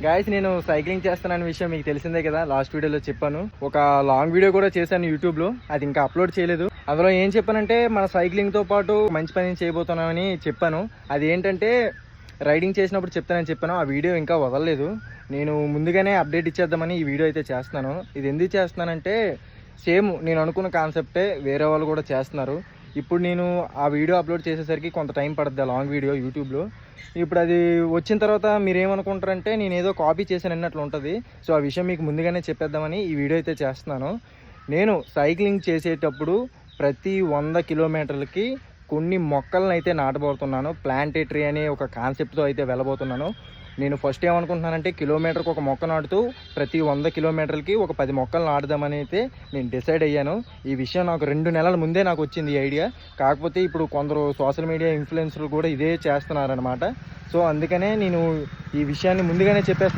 Guys నేను cycling చేస్తానన్న విషయం మీకు తెలిసిందే కదా, లాస్ట్ వీడియోలో చెప్పాను. ఒక లాంగ్ వీడియో కూడా చేశాను యూట్యూబ్లో, అది ఇంకా అప్లోడ్ చేయలేదు. అందులో ఏం చెప్పానంటే మన సైక్లింగ్తో పాటు మంచి పని చేయబోతున్నామని చెప్పాను. అది ఏంటంటే రైడింగ్ చేసినప్పుడు చెప్తానని చెప్పాను. ఆ వీడియో ఇంకా వదలలేదు. నేను ముందుగానే అప్డేట్ ఇచ్చేద్దామని ఈ వీడియో అయితే చేస్తున్నాను. ఇది ఎందుకు చేస్తున్నానంటే సేమ్ నేను అనుకున్న కాన్సెప్టే వేరే వాళ్ళు కూడా చేస్తున్నారు. ఇప్పుడు నేను ఆ వీడియో అప్లోడ్ చేసేసరికి కొంత టైం పడుద్ది, లాంగ్ వీడియో యూట్యూబ్లో. ఇప్పుడు అది వచ్చిన తర్వాత మీరు ఏమనుకుంటారంటే నేను ఏదో కాపీ చేశాను అన్నట్లు ఉంటుంది. సో ఆ విషయం మీకు ముందుగానే చెప్పేద్దామని ఈ వీడియో అయితే చేస్తున్నాను. నేను సైక్లింగ్ చేసేటప్పుడు ప్రతి 100 కిలోమీటర్లకి కొన్ని మొక్కలను అయితే నాటబోతున్నాను. ప్లాంటేటరీ అనే ఒక కాన్సెప్ట్తో అయితే వెళ్ళబోతున్నాను. నేను ఫస్ట్ ఏమనుకుంటున్నానంటే కిలోమీటర్కి ఒక మొక్క నాటుతూ ప్రతి 100 కిలోమీటర్లకి ఒక 10 మొక్కలు నాటుదామని అయితే నేను డిసైడ్ అయ్యాను. ఈ విషయం నాకు 2 నెలల ముందే నాకు వచ్చింది ఈ ఐడియా. కాకపోతే ఇప్పుడు కొందరు సోషల్ మీడియా ఇన్ఫ్లుయెన్సర్లు కూడా ఇదే చేస్తున్నారనమాట. సో అందుకనే నేను ఈ విషయాన్ని ముందుగానే చెప్పేస్తున్నాను.